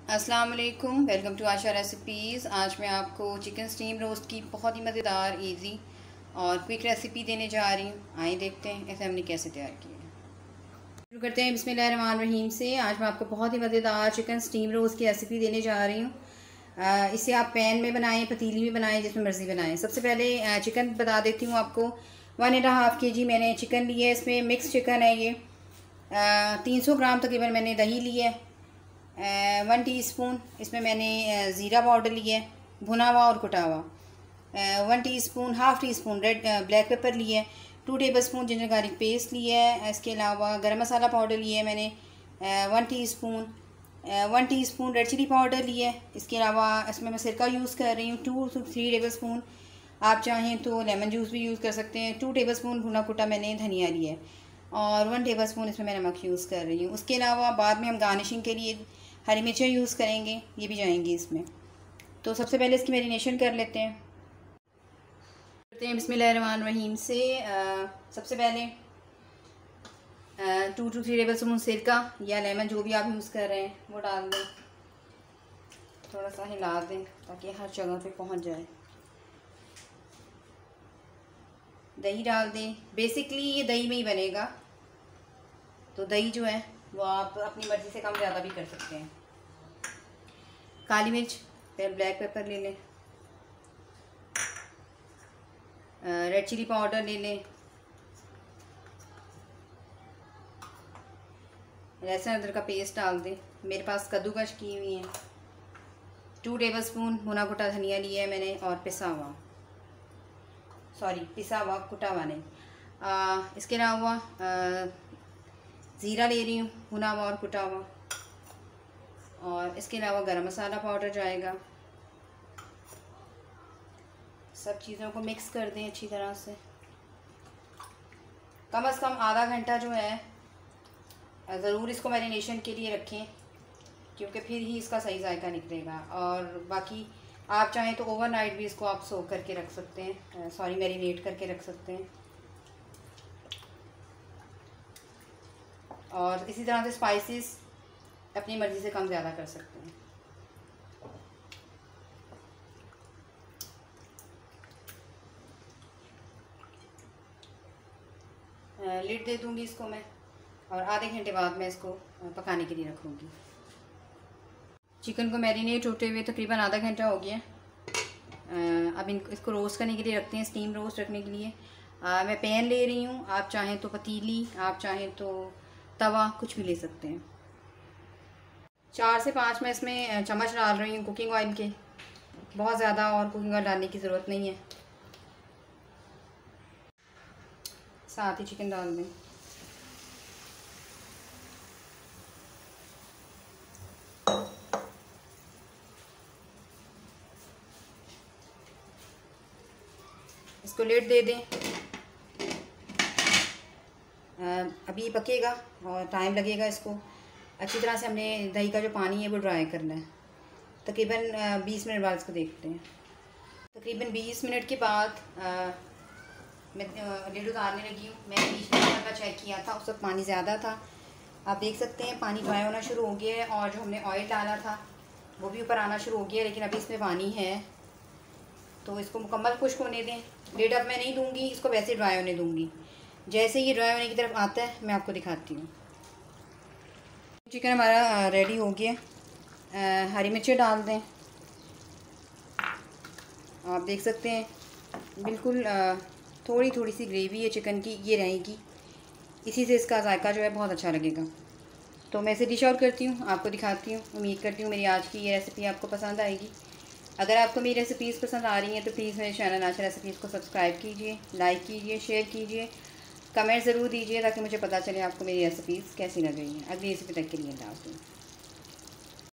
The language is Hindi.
अस्सलाम वालेकुम, वेलकम टू आशा रेसिपीज़। आज मैं आपको चिकन स्टीम रोस्ट की बहुत ही मज़ेदार, इजी और क्विक रेसिपी देने जा रही हूँ। आइए देखते हैं इसे हमने कैसे तैयार किया है। शुरू करते हैं बिस्मिल्लाहिर्रहमानिर्रहीम से। आज मैं आपको बहुत ही मज़ेदार चिकन स्टीम रोस्ट की रेसिपी देने जा रही हूँ। इसे आप पैन में बनाएं, पतीली में बनाएं, जिसमें मर्ज़ी बनाएं। सबसे पहले चिकन बता देती हूँ आपको। 1.5 kg मैंने चिकन लिया है। इसमें मिक्स चिकन है ये। 300 ग्राम तकरीबन मैंने दही ली है। 1 टीस्पून इसमें मैंने ज़ीरा पाउडर लिया है, भुना हुआ और कुटा हुआ। 1 teaspoon, half tea spoon black pepper लिया है। 2 टेबलस्पून जिंजर गार्लिक पेस्ट लिया है। इसके अलावा गरम मसाला पाउडर लिया है मैंने 1 teaspoon. 1 teaspoon red chilli powder लिया है। इसके अलावा इसमें मैं सिरका यूज़ कर रही हूँ 2 से 3 टेबलस्पून। आप चाहें तो लेमन जूस भी यूज़ कर सकते हैं। 2 टेबलस्पून भुना कुटा मैंने धनिया लिया है और 1 टेबलस्पून इसमें मैं नमक यूज़ कर रही हूँ। उसके अलावा बाद में हम गार्निशिंग के लिए हरी मिर्चें यूज़ करेंगे, ये भी जाएंगी इसमें। तो सबसे पहले इसकी मैरिनेशन कर लेते हैं। बिस्मिल्लाहिर्रहमानिर्रहीम से सबसे पहले 2 to 3 टेबलस्पून सिरका या लेमन जो भी आप यूज़ कर रहे हैं वो डाल दें। थोड़ा सा हिला दें ताकि हर जगह पे पहुंच जाए। दही डाल दें। बेसिकली ये दही में ही बनेगा, तो दही जो है वो आप अपनी मर्ज़ी से कम ज़्यादा भी कर सकते हैं। काली मिर्च, फिर ब्लैक पेपर ले लें, रेड चिली पाउडर ले लें, लहसुन अदरक का पेस्ट डाल दें। मेरे पास कद्दूकस की हुई है। 2 टेबलस्पून भुना कुटा धनिया लिया है मैंने और पिसा हुआ कुटा हुआ नहीं। इसके अलावा ज़ीरा ले रही हूँ भुना हुआ और कुटा हुआ, और इसके अलावा गरम मसाला पाउडर जाएगा। सब चीज़ों को मिक्स कर दें अच्छी तरह से। कम से कम आधा घंटा जो है ज़रूर इसको मैरिनेशन के लिए रखें, क्योंकि फिर ही इसका सही जायका निकलेगा। और बाकी आप चाहें तो ओवरनाइट भी इसको आप सोक करके रख सकते हैं, मैरिनेट करके रख सकते हैं। और इसी तरह से स्पाइसेस अपनी मर्ज़ी से कम ज़्यादा कर सकते हैं। लिड दे दूंगी इसको मैं, और आधे घंटे बाद मैं इसको पकाने के लिए रखूँगी। चिकन को मैरिनेट होते हुए तकरीबन आधा घंटा हो गया। अब इसको रोस्ट करने के लिए रखते हैं, स्टीम रोस्ट रखने के लिए। मैं पैन ले रही हूँ। आप चाहें तो पतीली, आप चाहें तो तवा, कुछ भी ले सकते हैं। 4 से 5 मैं इसमें चम्मच डाल रही हूँ कुकिंग ऑयल के। बहुत ज़्यादा और कुकिंग ऑयल डालने की ज़रूरत नहीं है। साथ ही चिकन डाल दें। इसको लिड दे दें। अभी पकेगा और टाइम लगेगा इसको। अच्छी तरह से हमने दही का जो पानी है वो ड्राई करना है। तकरीबन 20 मिनट बाद इसको देखते हैं। तकरीबन 20 मिनट के बाद मैं लिड उतारने लगी हूँ। मैंने 20 मिनट का चेक किया था, उस वक्त पानी ज़्यादा था। आप देख सकते हैं पानी ड्राई होना शुरू हो गया है, और जो हमने ऑयल डाला था वो भी ऊपर आना शुरू हो गया है, लेकिन अभी इसमें पानी है। तो इसको मुकम्मल खुश्क होने दें। लिड अब मैं नहीं दूँगी, इसको वैसे ड्राई होने दूँगी। जैसे ये ड्राई होने की तरफ आता है मैं आपको दिखाती हूँ। चिकन हमारा रेडी हो गया। हरी मिर्चें डाल दें। आप देख सकते हैं बिल्कुल थोड़ी थोड़ी सी ग्रेवी है चिकन की, ये रहेगी। इसी से इसका जायका जो है बहुत अच्छा लगेगा। तो मैं इसे डिश आउट करती हूँ, आपको दिखाती हूँ। उम्मीद करती हूँ मेरी आज की ये रेसिपी आपको पसंद आएगी। अगर आपको मेरी रेसिपीज़ पसंद आ रही हैं तो प्लीज़ मेरे चैनल आशा रेसिपीज़ को सब्सक्राइब कीजिए, लाइक कीजिए, शेयर कीजिए, कमेंट ज़रूर दीजिए ताकि मुझे पता चले आपको मेरी रेसिपीज़ कैसी लग रही हैं। अगली रेसिपी तक के लिए अल्लाह हाफ़िज़।